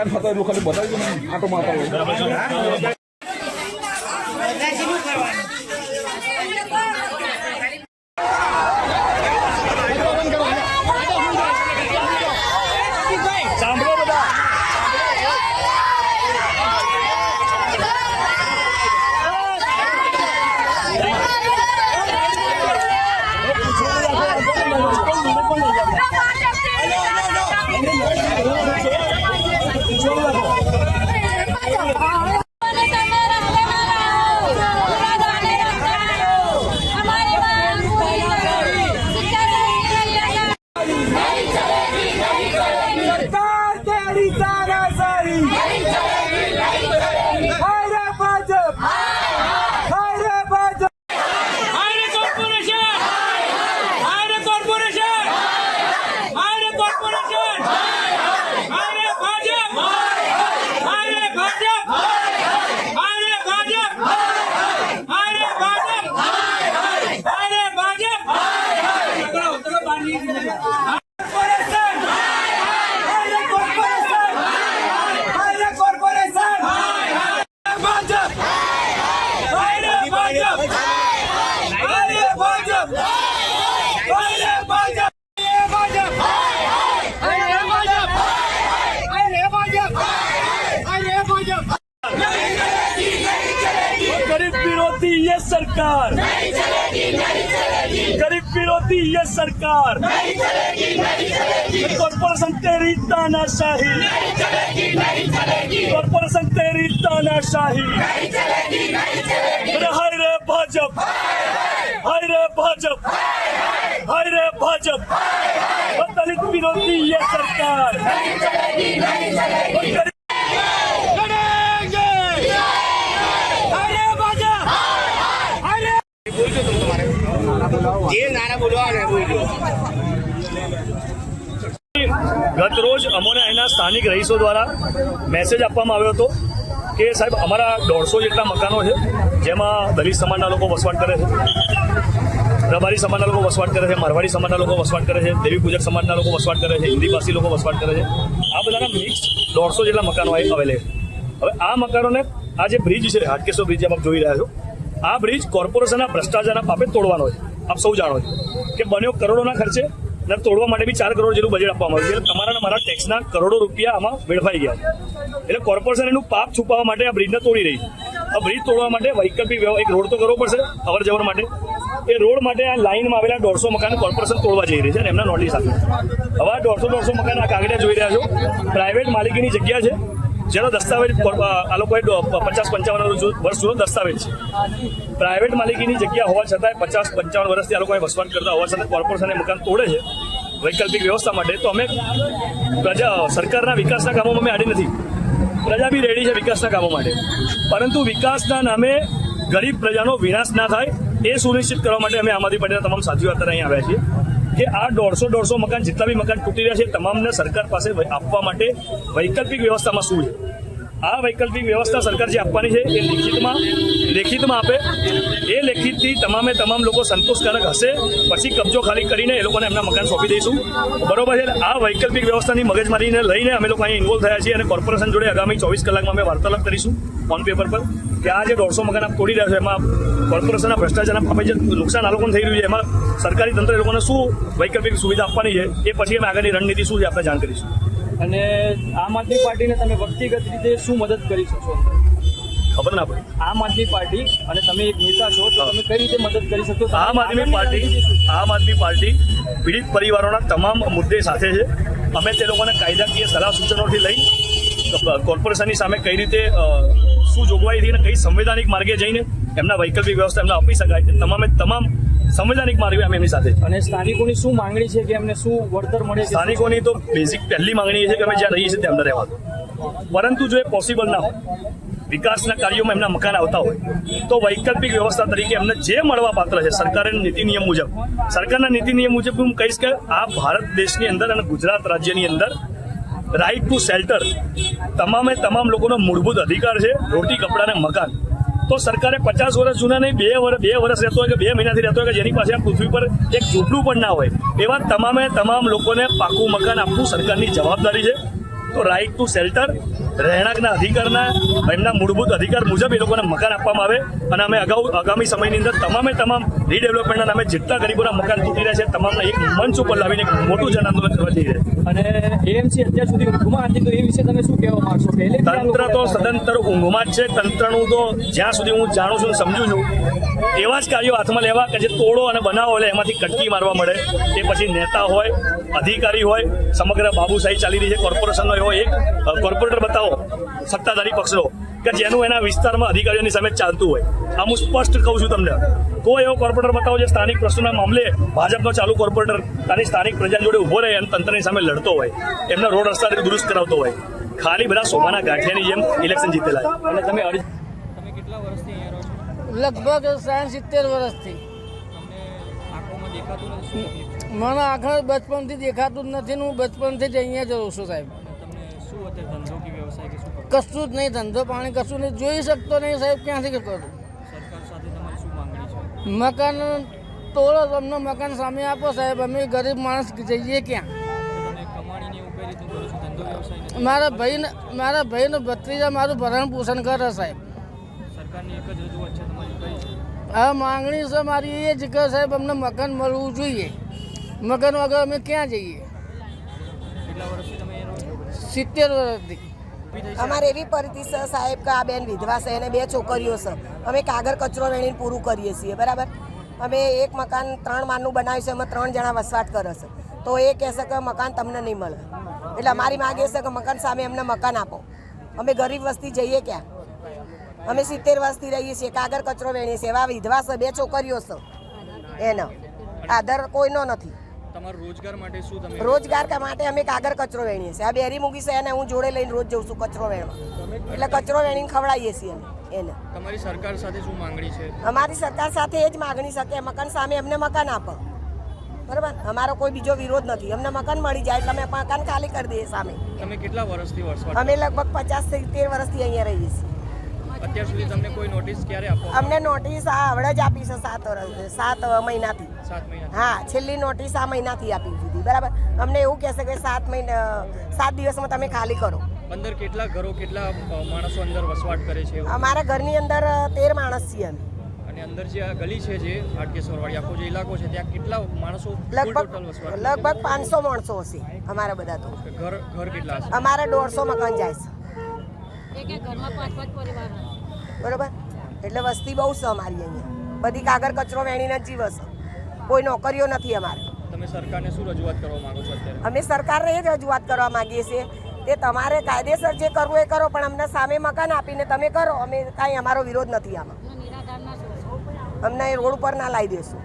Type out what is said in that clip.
મકાન થતા એટલું ખાલી બતાવી દો ને આટો મારતા ये सरकार नहीं चलेगी, नहीं चलेगी। गरीब विरोधी ये सरकार नहीं चलेगी, नहीं चलेगी। कॉर्पोरेशन तेरी तानाशाही नहीं चलेगी, नहीं चलेगी। कॉर्पोरेशन तेरी तानाशाही नहीं चलेगी, नहीं चलेगी। हाय रे भाजप, हाय रे भाजप, हाय रे भाजप, दलित विरोधी ये सरकार नहीं चलेगी, नहीं चलेगी। गत रोज अमोने अहींना स्थानिक रहीशो द्वारा मैसेज आपवामां आव्यो हतो के साहेब अमारा 150 जेटला मकानो छे जेमां दलित समाजना लोको वसवाट करे छे, रबारी समाजना लोको वसवाट करे छे, मारवाड़ी समाजना लोको वसवाट करे छे, देवी पूजक समाजना लोको वसवाट करे छे, हिंदी भाषी लोको वसवाट करे छे। आ बधाना मिक्स 150 जेटला मकानो अवेलेबल छे। हवे आ मकानोने आ जे ब्रिज छे हाटकेश्वर ब्रिज आप जोई रह्या छो, आ ब्रिज कॉर्पोरेशनना भ्रष्टाचाરના પાપે તોડવાનો છે। આપ સૌ જાણો છો કે બન્યો કરોડોના ખર્ચે ને તોડવા માટે બી 4 કરોડ જેટલું બજેટ આપવામાં આવ્યું છે। તમારા મારા ટેક્સના કરોડો રૂપિયા આમાં વેડફાઈ ગયા છે। એટલે કોર્પોરેશન એનું પાપ છુપાવવા માટે આ બ્રિજને તોડી રહી છે। આ બ્રિજ તોડવા માટે વૈકલ્પિક એક રોડ તો કરવો પડશે અવર જવર માટે। એ રોડ માટે આ લાઇનમાં આવેલા 150 મકાન કોર્પોરેશન તોડવા જઈ રહી છે અને એમના નોટિસ આપી। હવે 150 મકાન આ કાગળિયા જોઈ રહ્યા છો, પ્રાઇવેટ માલિકીની જગ્યા છે જેનો દસ્તાવેજ આ લોકોએ 50-55 વર્ષ જૂનો દસ્તાવેજ છે। પ્રાઇવેટ માલિકીની જગ્યા હોવા છતાંય 50-55 વર્ષથી આ લોકોએ વસવાટ કરતા હોવા છતાં કોર્પોરેશન મકાન તોડે છે વૈકલ્પિક વ્યવસ્થા માટે। તો અમે પ્રજા સરકારના વિકાસના કામોમાં અમે આડી નથી, પ્રજા બી રેડી છે વિકાસના કામો માટે, પરંતુ વિકાસના નામે ગરીબ પ્રજાનો વિનાશ ના થાય એ સુનિશ્ચિત કરવા માટે અમે આમ આદમી પાર્ટીના તમામ સાથીઓ અત્યારે અહીં આવ્યા છીએ કે આ 150 મકાન જેટલા બી મકાન તૂટી રહ્યા છે તમામને સરકાર પાસે આપવા માટે વૈકલ્પિક વ્યવસ્થામાં શું છે। આ વૈકલ્પિક વ્યવસ્થા સરકાર જે આપવાની છે એ લેખિતમાં આપે। એ લેખિતથી તમામે તમામ લોકો સંતોષકારક હશે પછી કબજો ખાલી કરીને એ લોકોને એમના મકાન સોંપી દઈશું, બરોબર છે। આ વૈકલ્પિક વ્યવસ્થાની મગજમારીને લઈને અમે લોકો અહીં ઇન્વોલ્વ થયા છીએ અને કોર્પોરેશન જોડે આગામી 24 કલાકમાં અમે વાર્તાલાપ કરીશું ઓન પેપર પર કે આ જે 150 મકાન આપ તોડી રહ્યા છો એમાં કોર્પોરેશનના ભ્રષ્ટાચારના પાપે જે નુકસાન આ લોકોને થઈ રહ્યું છે એમાં સરકારી તંત્ર એ લોકોને શું વૈકલ્પિક સુવિધા આપવાની છે એ પછી અમે આગળની રણનીતિ શું છે આપણે જાણ કરીશું। અને આમ આદમી પાર્ટીને તમે વ્યક્તિગત રીતે શું મદદ કરી શકશો? ખબર ના પડે। આમ આદમી પાર્ટી અને તમે એક નેતા છો તો તમે કઈ રીતે મદદ કરી શકશો? આમ આદમી પાર્ટી પીડિત પરિવારોના તમામ મુદ્દે સાથે છે। અમે તે લોકોને કાયદાકીય સલાહ સૂચનોથી લઈ કોર્પોરેશનની સામે કઈ રીતે શું જોગવાઈથી અને કઈ સંવૈધાનિક માર્ગે જઈને એમના વૈકલ્પિક વ્યવસ્થા એમને આપી શકાય તમામે તમામ સંવૈધાનિક માર્ગે અમે એમની સાથે। અને સ્થાનિકોની શું માંગણી છે કે એમને શું વળતર મળે? સ્થાનિકોની તો બેઝિક પહેલી માંગણી એ છે કે અમે જ્યાં રહીએ છીએ ત્યાં અંદર રહેવા દો, પરંતુ જો એ પોસિબલ ના હોય વિકાસના કાર્યોમાં એમના મકાન આવતા હોય તો વૈકલ્પિક વ્યવસ્થા તરીકે એમને જે મળવા પાત્ર છે સરકારના નીતિ નિયમ મુજબ હું કહીશ કે આ ભારત દેશની અંદર અને ગુજરાત રાજ્યની અંદર રાઇટ ટુ શેલ્ટર તમામ લોકોનો મૂળભૂત અધિકાર છે, રોટી કપડાં અને મકાન। તો સરકારે 50 વર્ષ જૂના નહીં 2 વર્ષ રહેતો હોય કે 2 મહિનાથી રહેતો હોય કે જેની પાસે આ પૃથ્વી પર એક ઝૂંપડું પણ ના હોય એવા તમામ લોકોને પાકું મકાન આપવું સરકારની જવાબદારી છે। તો રાઇટ ટુ શેલ્ટર રહેણાંકના અધિકારના એમના મૂળભૂત અધિકાર મુજબ એ લોકોને મકાન આપવામાં આવે અને અમે આગામી સમયની અંદર તમામ રીડેવલપમેન્ટના નામે જેટલા ગરીબોના મકાન તૂટી રહ્યા છે તમામને એક મંચ ઉપર લાવીને એક મોટું જન આંદોલન કરવા જઈ રહ્યા અને એએમસી અત્યાર સુધી ઊંઘમાં હતી તો એ વિશે તમે શું કહેવા માંગશો? તંત્ર તો સદંતર ઊંઘમાં જ છે. તંત્રનું તો જ્યાં સુધી હું જાણું છું સમજું છું એવા જ કાર્યો હાથમાં લેવા કે જે તોડો અને બનાવો એટલે એમાંથી કટકી મારવા મળે. એ પછી નેતા હોય, અધિકારી હોય, સમગ્ર બાબુશાહી ચાલી રહી છે કોર્પોરેશનનો એવો એક કોર્પોરેટર બતાવો સત્તાધારી પક્ષનો કે જેનું એના વિસ્તારમાં અધિકારીઓની સામે ચાલતું હોય. આ હું સ્પષ્ટ કહું છું તમને, કોઈ એવો કોર્પોરેટર બતાવો જે સ્થાનિક પ્રશ્નોના મામલે ભાજપનો ચાલુ કોર્પોરેટર તાની સ્થાનિક પ્રજા જોડે ઊભો રહે અને તંત્રની સામે લડતો હોય, એમના રોડ રસ્તા દુરુસ્ત કરાવતો હોય. ખાલી બધા શોભાના ગાંઠિયાની જેમ ઇલેક્શન જીતેલા છે. અને તમે કેટલા વર્ષથી અહીંયા રહો છો? લગભગ 60-70 વર્ષથી. તમને આંખોમાં દેખાતું નથી? શું તકલીફ? મને આખા બચપનથી દેખાતું જ નથી ને હું બચપનથી જ અહીંયા જ રહું છું સાહેબ. તમને શું અત્યારે ધંધો કે વ્યવસાય કે શું કરો? કશું જ નહીં, ધંધો પાણી કશું નહીં, જોઈ શકતો નહીં સાહેબ, ક્યાંથી કરું? સરકાર સાથે તમારી શું માંગણી છે? મકાન તોડો, અમને મકાન સામે આપો સાહેબ, અમે ગરીબ માણસ જઈએ ક્યાં? તમે કમાણીને એવું કઈ રીતનું કરો છો? ધંધો વ્યવસાય નથી? મારા ભાઈનો ભત્રીજા મારું ભરણ પોષણ કરે સાહેબ. સરકારની એક જ રજૂઆત છે તમારી, કઈ છે? આ માંગણી છે મારી એ જ કે સાહેબ અમને મકાન મળવું જોઈએ. મકાન વગર અમે ક્યાં જઈએ? કેટલા વર્ષથી તમે અહીંયા રહો છો? 70 વર્ષથી. અમારે એવી પરિસ્થિતિ છે સાહેબ કે આ બેન વિધવા છે અને 2 છોકરીઓ છે. અમે કાગળ કચરો વેણીને પૂરું કરીએ છીએ, બરાબર. અમે એક મકાન 3 માળનું બનાવ્યું છે, એમાં 3 જણા વસવાટ કરે છે. તો એ કહેશે કે મકાન તમને નહીં મળે. એટલે અમારી માંગ એ છે કે મકાન સામે અમને મકાન આપો. અમે ગરીબ વસ્તી જઈએ ક્યાં? અમે 70 વર્ષથી રહીએ છીએ, કાગળ કચરો વેણીએ છીએ. એવા વિધવા છે, 2 છોકરીઓ છે, એનો આધાર કોઈનો નથી. તમારો રોજગાર માટે શું તમે? રોજગાર માટે અમે કાગળ કચરો વેણીએ છીએ. આ બેરી મૂકી છે એને હું જોડે લઈને રોજ જઉં છું કચરો વેણવા. એટલે કચરો વેણીને ખવડાવીએ છીએ અમે એને. તમારી સરકાર સાથે શું માંગણી છે? અમારી સરકાર સાથે એ જ માગણી છે કે મકાન સામે અમને મકાન આપો, બરાબર. અમારો કોઈ બીજો વિરોધ નથી. અમને મકાન મળી જાય એટલે અમે મકાન ખાલી કરી દઈએ સામે. તમે કેટલા વર્ષથી વસવાટ? અમે લગભગ 50-70 વર્ષથી અહીંયા રહીએ છીએ. અત્યાર સુધી તમને કોઈ નોટિસ ક્યારે આપો? અમને નોટિસ આ હવડે જ આપી છે 7 મહિનાથી. 7 મહિના? હા, છેલ્લી નોટિસ આ મહિનાથી આપી દીધી, બરાબર. અમને એવું કહેશે કે 7 દિવસમાં તમે ખાલી કરો. અંદર કેટલા ઘરો, કેટલા માણસો અંદર વસવાટ કરે છે? અમારા ઘરની અંદર 13 માણસ છીએ અમે. અને અંદર જે આ ગલી છે, જે હાટકેશ્વરવાળી આખો જે ઇલાકો છે, ત્યાં કેટલા માણસો ટોટલ વસવાટ? લગભગ 500 માણસો હશે અમારા બધા. તો ઘર કેટલા હશે? અમારે 150 મકાન જાય છે, બરોબર. એટલે વસ્તી બહુ છે અમારી અહીંયા. બધી કાગળ કચરો વેણીને જ જીવે છે, કોઈ નોકરીઓ નથી અમારે. તમે સરકારને શું રજૂઆત કરવા માંગો છો અત્યારે? અમે સરકારને એ જ રજૂઆત કરવા માંગીએ છીએ કે તમારે કાયદેસર જે કરવું એ કરો, પણ અમને સામે મકાન આપીને તમે કરો. અમે કાંઈ અમારો વિરોધ નથી આમાં. અમને રોડ ઉપર ના લાવી દેશું.